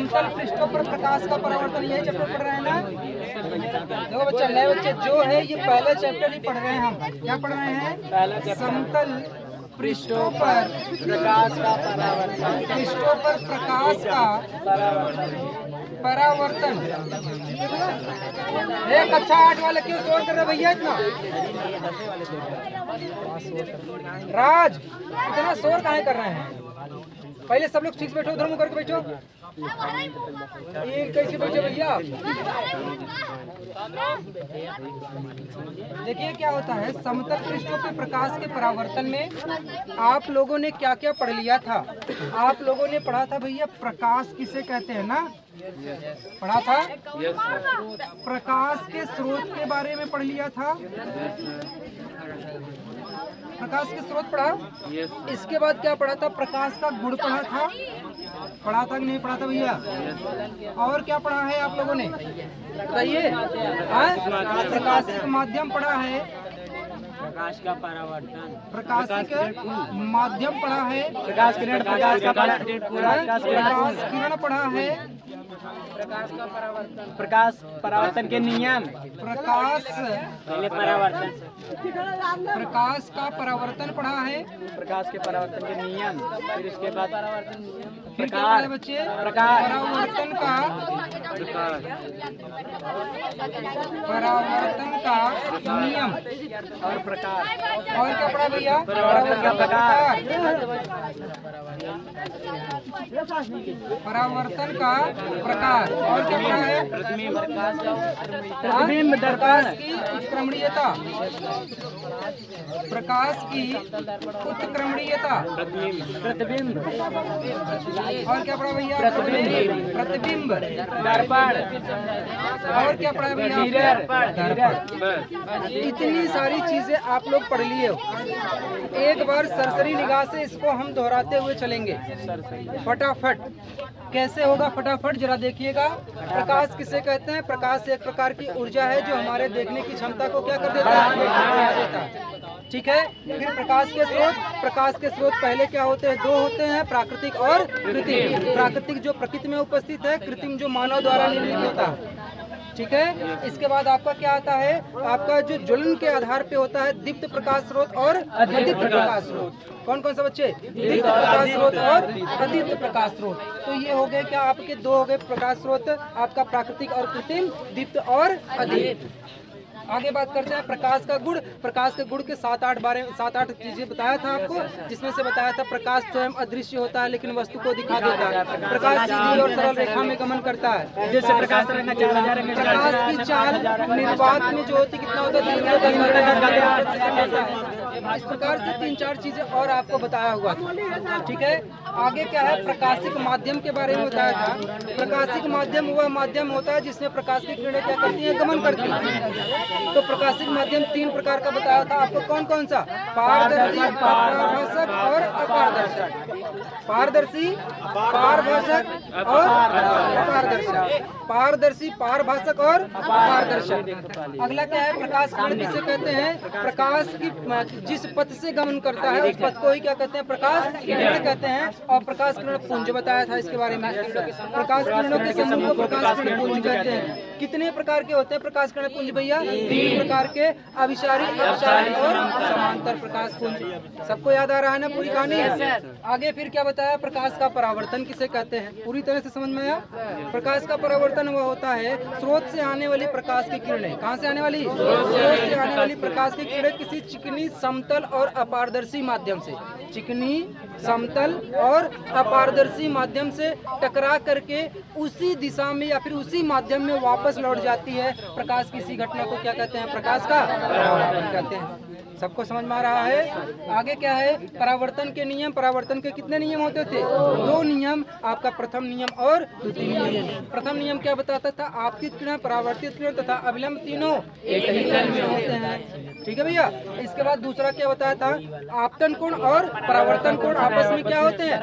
समतल पृष्ठों पर प्रकाश का परावर्तन, यही चैप्टर पढ़ रहे हैं ना। देखो बच्चा, नए बच्चे जो है ये पहला चैप्टर ही पढ़ रहे हैं हम। क्या पढ़ रहे हैं? समतल पृष्ठों पर प्रकाश का परावर्तन, पृष्ठों पर प्रकाश का परावर्तन। एक अच्छा 8 वाले क्यों शोर कर रहे भैया इतना? राज, इतना शोर काहे कर रहे हैं? पहले सब लोग ठीक से बैठो, उधर मुंह करके बैठो। ये कैसे बैठे भैया? देखिए क्या होता है, समतल पृष्ठों पे प्रकाश के परावर्तन में आप लोगों ने क्या क्या पढ़ लिया था? आप लोगों ने पढ़ा था भैया प्रकाश किसे कहते हैं ना, पढ़ा था। प्रकाश के स्रोत के बारे में पढ़ लिया था। प्रकाश के स्रोत पढ़ा। इसके बाद क्या पढ़ा था? प्रकाश का गुण पढ़ा था। पढ़ा था कि नहीं पढ़ा था भैया? और क्या पढ़ा है आप लोगों ने बताइए? प्रकाशिक माध्यम पढ़ा है। प्रकाश का परावर्तन, प्रकाशिक माध्यम पढ़ा है। प्रकाश किरण, प्रकाश का प्रकाश किरण पढ़ा है। प्रकाश का परावर्तन, प्रकाश परावर्तन के नियम, प्रकाश पहले परावर्तन, प्रकाश का परावर्तन पढ़ा है। प्रकाश के परावर्तन के नियम, फिर इसके बाद फिर क्या पढ़ा है बच्चे? परावर्तन का नियम और प्रकाश। और क्या पढ़ा भैया? परावर्तन का प्रकार, परावर्तन का प्रकार। और क्या पढ़ा है? प्रतिबिंब प्रकाश की उत्क्रमणीयता, प्रकाश की उत्क्रमणीयता, प्रतिबिंब, और क्या पढ़ा भैया? प्रतिबिंब, दर्पण, और क्या पढ़ा भैया? दर्पण। इतनी सारी चीजें आप लोग पढ़ लिए हो। एक बार सरसरी निगाह से इसको हम दोहराते हुए चलेंगे फटाफट। कैसे होगा फटाफट जरा देखिएगा। प्रकाश किसे कहते हैं? प्रकाश एक प्रकार की ऊर्जा है जो हमारे देखने की क्षमता को क्या कर देता है? बढ़ा देता है। ठीक है। फिर प्रकाश के स्रोत। प्रकाश के स्रोत पहले क्या होते हैं? दो होते हैं, प्राकृतिक और कृत्रिम। प्राकृतिक जो प्रकृति में उपस्थित है, कृत्रिम जो मानव द्वारा निर्मित होता है। ठीक है। इसके बाद आपका क्या आता है? आपका जो ज्वलन के आधार पे होता है दीप्त प्रकाश स्रोत और अदीप्त प्रकाश स्रोत। कौन कौन सा बच्चे? दीप्त प्रकाश स्रोत और अदीप्त प्रकाश स्रोत। तो ये हो गए क्या आपके? दो हो गए प्रकाश स्रोत, आपका प्राकृतिक और कृत्रिम, दीप्त और अदीप्त। आगे बात करते हैं प्रकाश का गुण। प्रकाश के गुण के 7-8 चीजें बताया था आपको, जिसमें से बताया था प्रकाश स्वयं अदृश्य होता है लेकिन वस्तु को दिखा देता है। प्रकाश सीधी और सरल रेखा में गमन करता है, जैसे प्रकाश की चाल निर्वात में जो होती कितना होता है? इस प्रकार से 3-4 चीजें और आपको बताया हुआ था। ठीक है। आगे क्या है? प्रकाशिक माध्यम के बारे में बताया था। प्रकाशिक माध्यम वह माध्यम होता है जिसमें प्रकाश की किरणें क्या करती हैं? गमन करती हैं। तो प्रकाशिक माध्यम 3 प्रकार का बताया था आपको। कौन कौन सा? पारदर्शी, पारभाषक और अपारदर्शक। पारदर्शी, पारभाषक और अपारदर्शक। पारदर्शी, पारभाषक और अपारदर्शक। अगला क्या है? प्रकाश किरण किसे कहते हैं? प्रकाश की जिस पथ से गमन करता है उस पथ को ही क्या कहते हैं? प्रकाश किरण कहते हैं। और प्रकाश किरण पुंज बताया था इसके बारे में। प्रकाश किरणों के समूह को प्रकाश किरण पुंज कहते हैं। कितने प्रकार के होते हैं प्रकाश किरण पुंज भैया? 3 प्रकार के, अभिसारी, अपसारी और समांतर प्रकाश पुंज। सबको याद आ रहा है ना पूरी कहानी? आगे फिर क्या बताया? प्रकाश का परावर्तन किसे कहते हैं? पूरी तरह से समझ में आया? प्रकाश का परावर्तन वह होता है स्रोत से आने वाली प्रकाश की किरणें। कहाँ से आने वाली? स्रोत से आने वाली प्रकाश की किरणें किसी चिकनी, समतल और अपारदर्शी माध्यम से, चिकनी, समतल और अपारदर्शी माध्यम से टकरा करके उसी दिशा में या फिर उसी माध्यम में वापस लौट जाती है। प्रकाश की इसी घटना को क्या कहते हैं? प्रकाश का परावर्तन कहते हैं। सबको समझ में आ रहा है? आगे क्या है? परावर्तन के नियम। परावर्तन के कितने नियम होते थे? 2 नियम। आपका प्रथम नियम और द्वितीय नियम। प्रथम नियम क्या बताता था? आपतित किरण, परावर्तित किरण तथा अविलंब तीनों एक ही तल में होते हैं। ठीक है भैया। इसके बाद दूसरा क्या बताया था? आपतन कोण और परावर्तन कोण आपस में क्या होते हैं?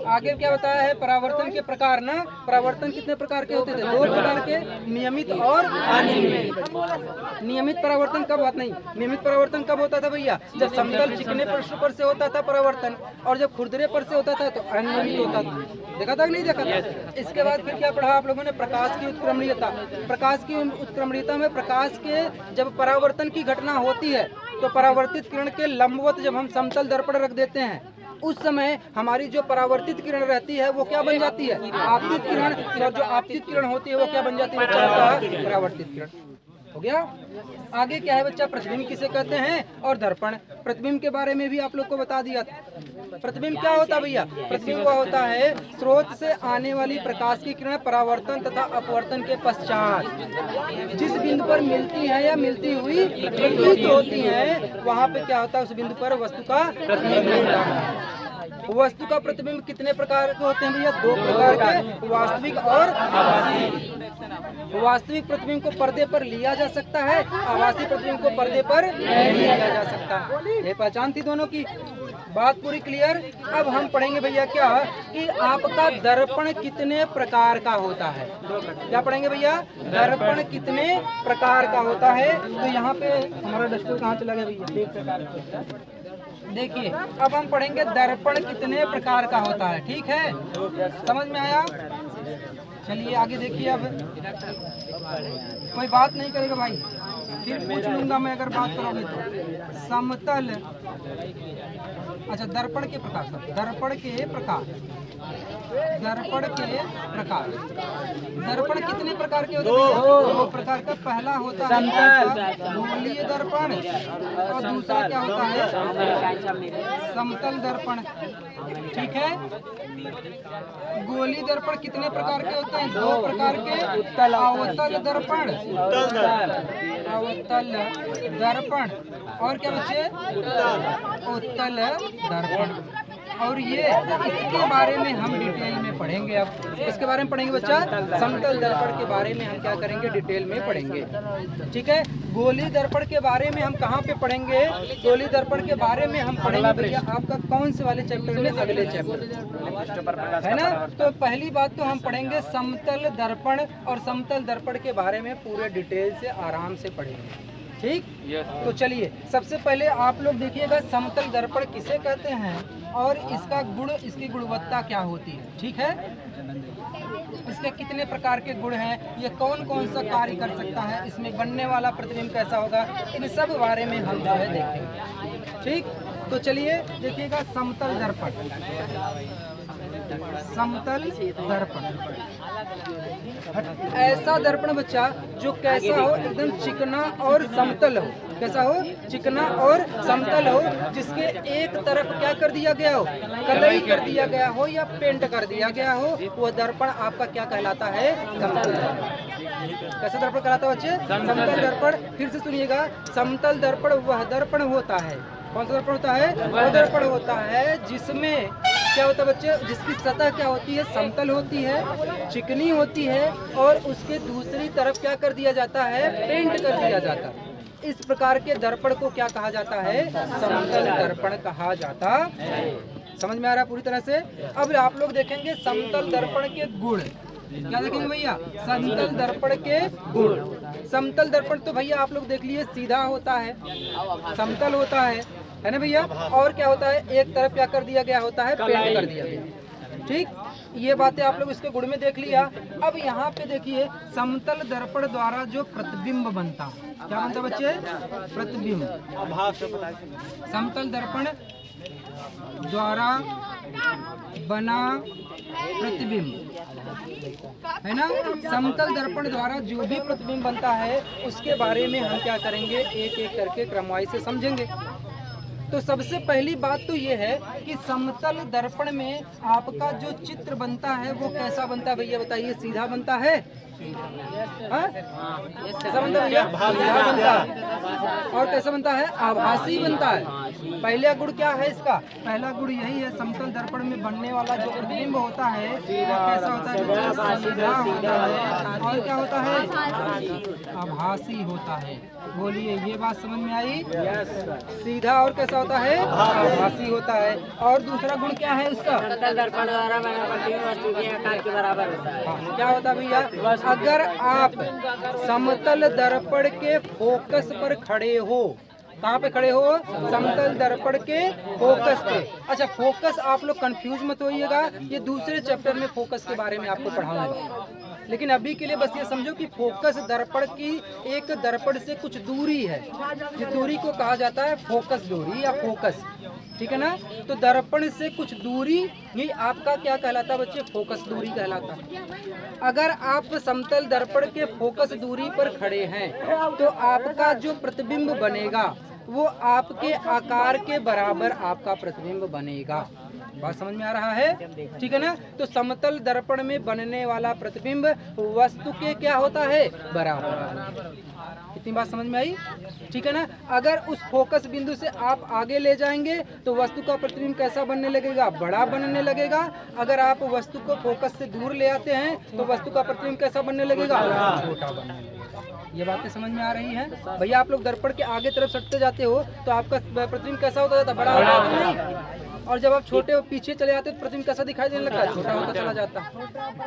आगे क्या बताया है? परावर्तन के प्रकार ना, परावर्तन कितने प्रकार के होते थे? 2 प्रकार के, नियमित और अनियमित। नियमित परावर्तन कब बात नहीं, नियमित परावर्तन कब होता था भैया? जब समतल चिकने पृष्ठ पर से होता था परावर्तन, और जब खुरदरे पर से होता था तो अनियमित होता था। देखा था कि नहीं देखा था? इसके बाद फिर क्या पढ़ा आप लोगों ने? प्रकाश की उत्क्रमणीयता। प्रकाश की उत्क्रमणीयता में प्रकाश के जब परावर्तन की घटना होती है तो परावर्तित किरण के लंबवत जब हम समतल दर्पण रख देते हैं, उस समय हमारी जो परावर्तित किरण रहती है वो क्या बन जाती है? आपतित किरण। और जो आपतित किरण होती है वो क्या बन जाती है बच्चा? परावर्तित किरण। हो गया। आगे क्या है बच्चा? प्रतिबिंब किसे कहते हैं और दर्पण। प्रतिबिंब के बारे में भी आप लोग को बता दिया था। प्रतिबिंब क्या होता है भैया? प्रतिबिंब वो होता है स्रोत से आने वाली प्रकाश की किरण परावर्तन तथा अपवर्तन के पश्चात जिस बिंदु पर मिलती है या मिलती हुई प्रतिबिंबित होती है, वहाँ पे क्या होता है? उस बिंदु पर वस्तु का प्रतिबिंब होता है। वस्तु का प्रतिबिंब कितने प्रकार के होते हैं भैया? 2 प्रकार के, वास्तविक और आभासी। वास्तविक प्रतिबिंब को पर्दे पर लिया जा सकता है, आभासी प्रतिबिंब को पर्दे पर नहीं लिया जा सकता। ये पहचान थी दोनों की। बात पूरी क्लियर। अब हम पढ़ेंगे भैया क्या कि आपका दर्पण कितने प्रकार का होता है। क्या पढ़ेंगे भैया? दर्पण कितने प्रकार का होता है। तो यहाँ पे हमारा डस्टर कहाँ चला गया भैया? देखिए, अब हम पढ़ेंगे दर्पण कितने प्रकार का होता है। ठीक है, समझ में आया? चलिए आगे देखिए। अब कोई बात नहीं करेगा भाई, फिर पूछ लूंगा मैं अगर बात करोगे तो। समतल, अच्छा दर्पण के प्रकार, दर्पण के प्रकार, दर्पण के प्रकार। दर्पण कितने प्रकार के होते हैं? 2 प्रकार का। पहला होता है गोलीय दर्पण और दूसरा क्या होता है? समतल दर्पण। ठीक है। गोली दर्पण कितने प्रकार के होते हैं? 2 प्रकार के। अवतल दर्पण, अवतल दर्पण, और क्या बच्चे? उत्तल दर्पण। और ये इसके बारे में हम डिटेल में पढ़ेंगे। अब इसके बारे में पढ़ेंगे बच्चा। समतल दर्पण के बारे में हम क्या करेंगे? डिटेल में पढ़ेंगे। ठीक है। गोली दर्पण के बारे में हम कहाँ पे पढ़ेंगे? गोली दर्पण के बारे में हम पढ़ेंगे भैया आपका कौन से वाले चैप्टर में? अगले चैप्टर है ना। तो पहली बात तो हम पढ़ेंगे समतल दर्पण, और समतल दर्पण के बारे में पूरे डिटेल से आराम से पढ़ेंगे। ठीक। तो चलिए सबसे पहले आप लोग देखिएगा समतल दर्पण किसे कहते हैं और इसका गुण, इसकी गुणवत्ता क्या होती है। ठीक है। इसके कितने प्रकार के गुण हैं, ये कौन कौन सा कार्य कर सकता है, इसमें बनने वाला प्रतिबिंब कैसा होगा, इन सब बारे में हम जो है देखेंगे। ठीक। तो चलिए देखिएगा समतल दर्पण। समतल दर्पण ऐसा दर्पण बच्चा जो कैसा हो? एकदम चिकना और समतल हो। कैसा हो? चिकना और समतल हो, जिसके एक तरफ क्या कर दिया गया हो? कलई कर दिया गया हो या पेंट कर दिया गया हो, वो दर्पण आपका क्या कहलाता है? समतल दर्पण। कैसा दर्पण कहलाता है बच्चे? समतल दर्पण। फिर से सुनिएगा, समतल दर्पण वह दर्पण होता है, कौन सा दर्पण होता है? वह दर्पण होता है जिसमें क्या होता है बच्चे? जिसकी सतह क्या होती है? समतल होती है, चिकनी होती है, और उसके दूसरी तरफ क्या कर दिया जाता है? पेंट कर दिया जाता है। इस प्रकार के दर्पण को क्या कहा जाता है? समतल दर्पण कहा जाता है। समझ में आ रहा है पूरी तरह से? अब आप लोग देखेंगे समतल दर्पण के गुण। क्या देखेंगे भैया? समतल दर्पण के गुण। समतल दर्पण तो भैया आप लोग देख लिए सीधा होता है, समतल होता है ना भैया। और क्या होता है? एक तरफ क्या कर दिया गया होता है? पेंट कर दिया गया। ठीक। ये बातें आप लोग इसके गुण में देख लिया। अब यहाँ पे देखिए समतल दर्पण द्वारा जो प्रतिबिंब बनता है, क्या बनता बच्चे? प्रतिबिंब। समतल दर्पण द्वारा बना प्रतिबिंब है ना। समतल दर्पण द्वारा जो भी प्रतिबिंब बनता है उसके बारे में हम क्या करेंगे? एक एक करके क्रमवार से समझेंगे। तो सबसे पहली बात तो ये है कि समतल दर्पण में आपका जो चित्र बनता है वो कैसा बनता है भैया? बताइए। सीधा बनता है? कैसा बनता है भैया? सीधा बनता है। और कैसा बनता है? आभासी बनता है। पहला गुण क्या है इसका? पहला गुण यही है, समतल दर्पण में बनने वाला जो प्रतिबिंब होता है वो कैसा होता है? सीधा होता है। और क्या होता है? आभासी होता है। बोलिए, ये बात समझ में आई? सीधा और कैसा होता है? आभासी होता है। और दूसरा गुण क्या है उसका? समतल दर्पण द्वारा बना प्रतिबिंब वस्तु के आकार के बराबर होता है। हाँ, क्या होता है भैया? अगर आप समतल दर्पण के फोकस पर खड़े हो, कहाँ पे खड़े हो? समतल दर्पण के फोकस पे। अच्छा, फोकस आप लोग कंफ्यूज मत होइएगा, ये दूसरे चैप्टर में फोकस के बारे में आपको पढ़ाऊंगा, लेकिन अभी के लिए बस ये समझो कि फोकस दर्पण की एक दर्पण से कुछ दूरी है, जिस दूरी को कहा जाता है फोकस दूरी या फोकस, ठीक है ना? तो दर्पण से कुछ दूरी ही आपका क्या कहलाता है बच्चे? फोकस दूरी कहलाता है। अगर आप समतल दर्पण के फोकस दूरी पर खड़े हैं तो आपका जो प्रतिबिंब बनेगा वो आपके आकार के बराबर आपका प्रतिबिंब बनेगा। बात समझ में आ रहा है? ठीक है ना? तो समतल दर्पण में बनने वाला प्रतिबिंब वस्तु के क्या होता है? बराबर। कितनी बात समझ में आई? ठीक है ना? अगर उस फोकस बिंदु से आप आगे ले जाएंगे तो वस्तु का प्रतिबिंब कैसा बनने लगेगा? बड़ा बनने लगेगा। अगर आप वस्तु को फोकस से दूर ले आते हैं तो वस्तु का प्रतिबिंब कैसा बनने लगेगा? छोटा बनने लगेगा। ये बातें समझ में आ रही हैं भैया? आप लोग दर्पण के आगे तरफ सटते जाते हो तो आपका प्रतिबिंब कैसा होता जाता? बड़ा होता है नहीं? और जब आप छोटे पीछे चले जाते हैं तो प्रतिबिंब कैसा दिखाई देने लगता है? छोटा होता चला जाता है,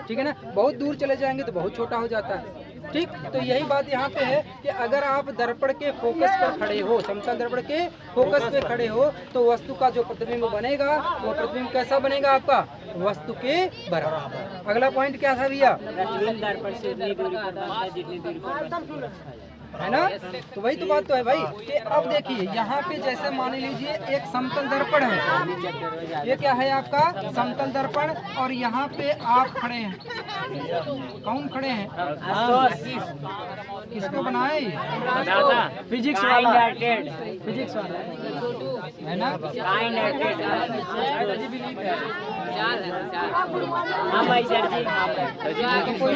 ठीक है ना? बहुत दूर चले जाएंगे तो बहुत छोटा हो जाता है, ठीक? तो यही बात यहाँ पे है कि अगर आप दर्पण के फोकस पर खड़े हो, समतल दर्पण के फोकस पे खड़े हो तो वस्तु का जो प्रतिबिंब बनेगा वो प्रतिबिंब कैसा बनेगा? आपका वस्तु के बराबर। अगला पॉइंट क्या था भैया? प्रतिबिंब दर्पण से उतनी दूरी पर बनता है जितनी दूरी पर वस्तु है ना? तो वही तो बात तो है भाई कि अब देखिए यहाँ पे जैसे मान लीजिए एक समतल दर्पण है, ये क्या है आपका? समतल दर्पण, और यहाँ पे आप खड़े हैं। कौन खड़े हैं? किसको बनाए? फिजिक्स वाला, फिजिक्स वाला है ना? कोई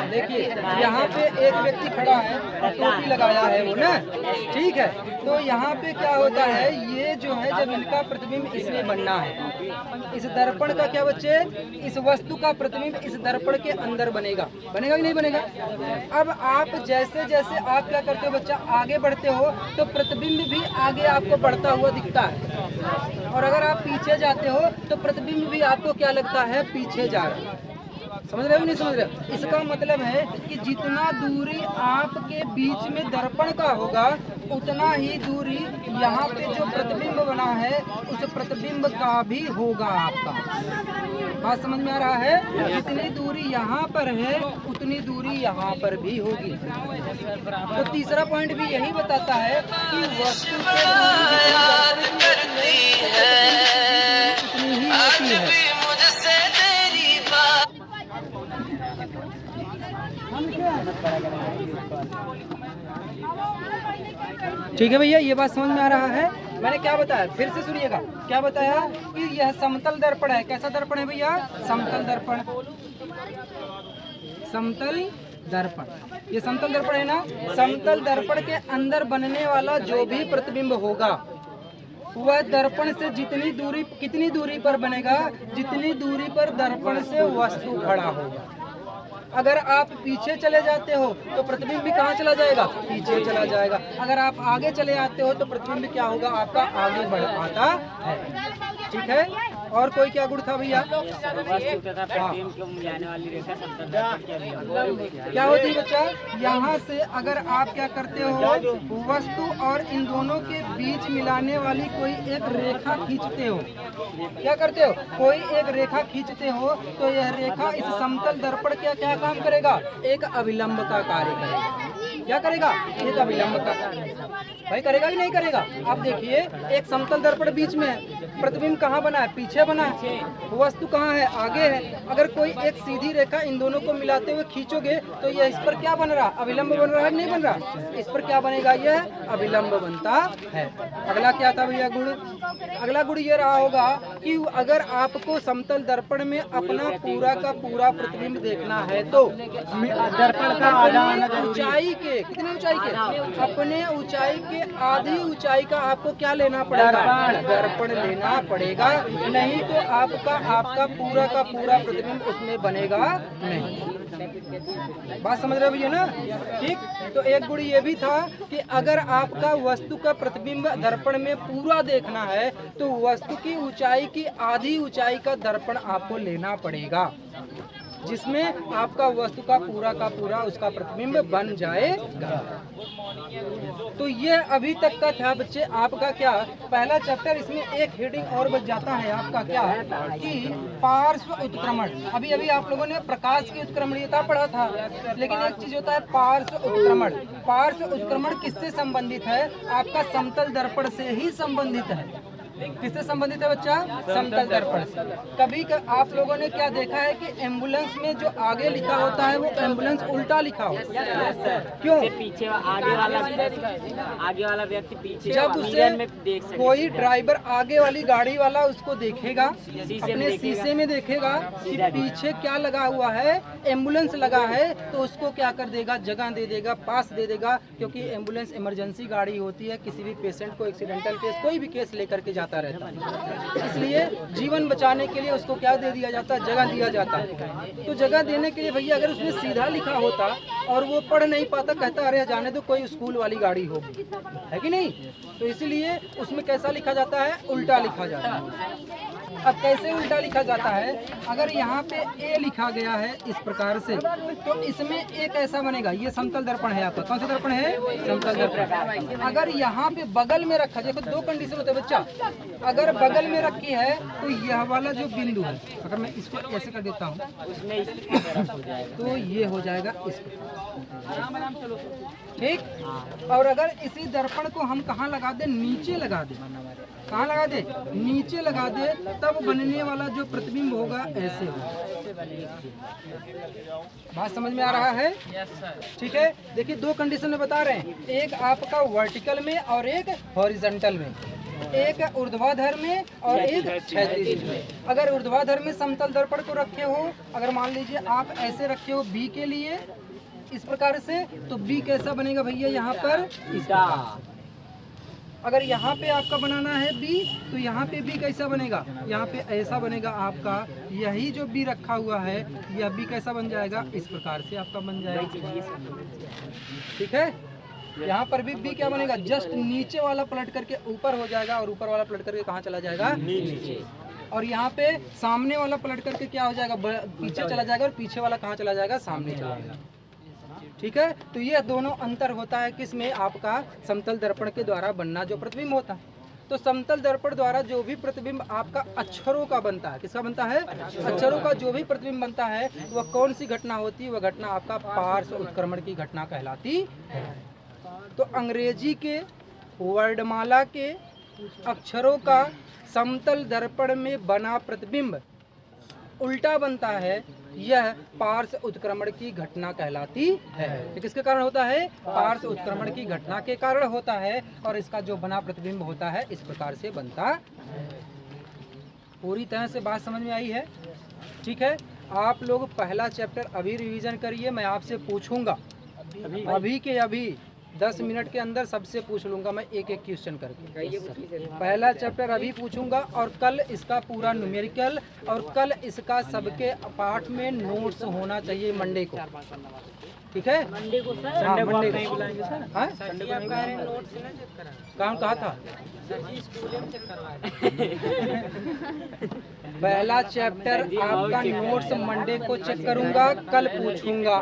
देखिए यहाँ पे एक व्यक्ति खड़ा है, टोपी लगाया है वो ना, ठीक है? तो यहाँ पे क्या होता है? ये जो है जब इनका प्रतिबिंब इसमें बनना है, इस दर्पण का क्या बच्चे? इस वस्तु का प्रतिबिंब इस दर्पण के अंदर बनेगा। बनेगा कि नहीं बनेगा? अब आप जैसे जैसे आप क्या करते हो बच्चा? आगे बढ़ते हो तो प्रतिबिंब भी आगे आपको बढ़ता हुआ दिखता है, और अगर आप पीछे जाते हो तो प्रतिबिंब भी आपको क्या लगता है? पीछे जा रहा है। समझ रहे हो नहीं समझ रहे हो? इसका मतलब है कि जितना दूरी आपके बीच में दर्पण का होगा उतना ही दूरी यहाँ पे जो प्रतिबिंब बना है उस प्रतिबिंब का भी होगा आपका। बात समझ में आ रहा है? जितनी दूरी यहाँ पर है उतनी दूरी यहाँ पर भी होगी। तो तीसरा पॉइंट भी यही बताता है कि वस्तु से उतनी ही होती है। ठीक है भैया, ये बात समझ में आ रहा है? मैंने क्या बताया? फिर से सुनिएगा। क्या बताया? कि यह समतल दर्पण है। कैसा दर्पण है भैया? समतल दर्पण। समतल दर्पण, ये समतल दर्पण है ना? समतल दर्पण के अंदर बनने वाला जो भी प्रतिबिंब होगा वह दर्पण से जितनी दूरी, कितनी दूरी पर बनेगा? जितनी दूरी पर दर्पण से वस्तु खड़ा होगा। अगर आप पीछे चले जाते हो तो प्रतिबिंब भी कहाँ चला जाएगा? पीछे चला जाएगा। अगर आप आगे चले आते हो तो प्रतिबिंब क्या होगा? आपका आगे बढ़ पाता है, ठीक है? और कोई क्या गुण था भैया? क्या होती है बच्चा? यहाँ से अगर आप क्या करते हो? वस्तु और इन दोनों के बीच मिलाने वाली कोई एक रेखा खींचते हो। क्या करते हो? कोई एक रेखा खींचते हो तो यह रेखा इस समतल दर्पण का क्या काम करेगा? एक अभिलंब का कार्य करेगा। क्या करेगा? एक अभिलंब का भाई करेगा कि नहीं करेगा? आप देखिए एक समतल दर्पण बीच में है, प्रतिबिंब कहाँ बना है? पीछे बना है। वस्तु कहाँ है? आगे है। अगर कोई एक सीधी रेखा इन दोनों को मिलाते हुए खींचोगे तो यह इस पर क्या बन रहा? अभिलंब बन रहा है कि नहीं बन रहा? इस पर क्या बनेगा? यह अभिलंब बनता है। अगला क्या था भैया गुण? अगला गुण ये रहा होगा कि अगर आपको समतल दर्पण में अपना पूरा का पूरा प्रतिबिंब देखना है तो दर्पण का ऊंचाई के, कितनी ऊंचाई के? अपने ऊंचाई के आधी ऊंचाई का आपको क्या लेना पड़ेगा? दर्पण लेना लेना पड़ेगा, नहीं तो आपका पूरा का पूरा प्रतिबिंब उसमें बनेगा नहीं। बात समझ रहे भैया ना? ठीक। तो एक गुण ये भी था कि अगर आपका वस्तु का प्रतिबिंब दर्पण में पूरा देखना है तो वस्तु की ऊंचाई की आधी ऊंचाई का दर्पण आपको लेना पड़ेगा, जिसमें आपका वस्तु का पूरा उसका प्रतिबिंब बन जाएगा। तो ये अभी तक का था बच्चे आपका क्या पहला चैप्टर। इसमें एक हेडिंग और बच जाता है आपका क्या कि पार्श्व उत्क्रमण। अभी आप लोगों ने प्रकाश की उत्क्रमणीयता पढ़ा था, लेकिन एक चीज होता है पार्श्व उत्क्रमण। पार्श्व उत्क्रमण किससे संबंधित है? आपका समतल दर्पण से ही संबंधित है। किससे संबंधित है बच्चा? समतल दर्पण से। कभी आप लोगों ने क्या देखा है कि एम्बुलेंस में जो आगे लिखा होता है वो एम्बुलेंस उल्टा लिखा होता है। क्यों? पीछे आगे वाला व्यक्ति पीछे जब उसे कोई ड्राइवर आगे वाली गाड़ी वाला उसको देखेगा, अपने शीशे में देखेगा कि पीछे क्या लगा हुआ है, एम्बुलेंस लगा है, तो उसको क्या कर देगा? जगह दे देगा, पास दे देगा, क्योंकि एम्बुलेंस इमरजेंसी गाड़ी होती है। किसी भी पेशेंट को एक्सीडेंटल केस कोई भी केस लेकर के रहता है, इसलिए जीवन बचाने के लिए उसको क्या दे दिया जाता है? जगह दिया जाता है। तो जगह देने के लिए भैया अगर उसमें सीधा लिखा होता और वो पढ़ नहीं पाता, कहता अरे जाने दो कोई स्कूल वाली गाड़ी होगी, है कि नहीं? तो इसलिए उसमें कैसा लिखा जाता है? उल्टा लिखा जाता है। अब कैसे उल्टा लिखा जाता है? अगर यहाँ पे ए लिखा गया है इस प्रकार से, तो इसमें एक ऐसा बनेगा। ये समतल दर्पण है आपका। कौन सा दर्पण है? समतल दर्पण। अगर यहाँ पे बगल में रखा, देखो दो कंडीशन होते हैं बच्चा। अगर बगल में रखी है तो यह वाला जो बिंदु है, अगर मैं इसको ऐसे कर देता हूँ तो ये हो जाएगा इस ठीक। और अगर इसी दर्पण को हम कहाँ लगा दे? नीचे लगा दे। कहाँ लगा दे? नीचे लगा दे, तब बनने वाला जो प्रतिबिंब होगा ऐसे होगा। बात समझ में आ रहा है? ठीक है। देखिए दो कंडीशन में बता रहे हैं, एक आपका वर्टिकल में और एक हॉरिजॉन्टल में, एक ऊर्ध्वाधर में और एक क्षैतिज में। अगर ऊर्ध्वाधर में समतल दर्पण को रखे हो, अगर मान लीजिए आप ऐसे रखे हो बी के लिए इस प्रकार से, तो बी कैसा बनेगा भैया? यहाँ पर इसका। अगर यहाँ पे आपका बनाना है बी, तो यहाँ पे बी कैसा बनेगा? यहाँ पे ऐसा बनेगा आपका। यही जो बी रखा हुआ है यह बी कैसा बन जाएगा? इस प्रकार से आपका बन जाएगा। ठीक है। यहाँ पर भी बी क्या बनेगा? जस्ट नीचे वाला पलट करके ऊपर हो जाएगा और ऊपर वाला पलट करके कहाँ चला जाएगा? नीचे। और यहाँ पे सामने वाला पलट करके क्या हो जाएगा? पीछे चला जाएगा और पीछे वाला कहाँ चला जाएगा? सामने चला जाएगा। ठीक है। तो ये दोनों अंतर होता है किसमें? आपका समतल दर्पण के द्वारा बनना जो प्रतिबिंब होता है। तो समतल दर्पण द्वारा जो भी प्रतिबिंब आपका अक्षरों का बनता है, किसका बनता है? अक्षरों का जो भी प्रतिबिंब बनता है वह कौन सी घटना होती है? वह घटना आपका पार्श्व उत्क्रमण की घटना कहलाती है। तो अंग्रेजी के वर्णमाला के अक्षरों का समतल दर्पण में बना प्रतिबिंब उल्टा बनता है, यह पार्श्व उत्क्रमण की घटना कहलाती है। ये किसके कारण होता है? पार्श्व उत्क्रमण की घटना के कारण होता है। और इसका जो बना प्रतिबिंब होता है इस प्रकार से बनता है। पूरी तरह से बात समझ में आई है? ठीक है। आप लोग पहला चैप्टर अभी रिवीजन करिए। मैं आपसे पूछूंगा अभी के अभी 10 मिनट के अंदर सबसे पूछ लूंगा मैं एक एक क्वेश्चन करके। पहला चैप्टर अभी पूछूंगा और कल इसका पूरा न्यूमेरिकल और कल इसका सबके पाठ में नोट्स होना चाहिए मंडे को। ठीक है। मंडे को सर? हाँ, मंडे को बुलाएंगे सर। हाँ? संडे को नहीं बुलाएंगे। काम कहा था? पहला चैप्टर आपका नोट्स मंडे को चेक करूंगा, कल पूछूंगा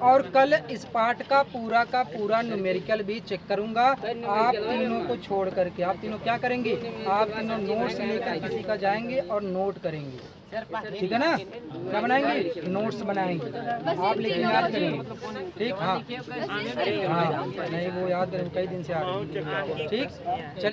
और कल इस पाठ का पूरा न्यूमेरिकल भी चेक करूंगा। आप तीनों को छोड़ करके आप तीनों क्या करेंगे? आप तीनों नोट्स लेकर किसी का जाएंगे और नोट करेंगे। ठीक है ना? क्या बनाएंगे? नोट्स बनाएंगे। आप लेकिन याद करेंगे। ठीक। हाँ हाँ, नहीं वो याद करेंगे, कई दिन से आ रहे हैं। ठीक। चलिए।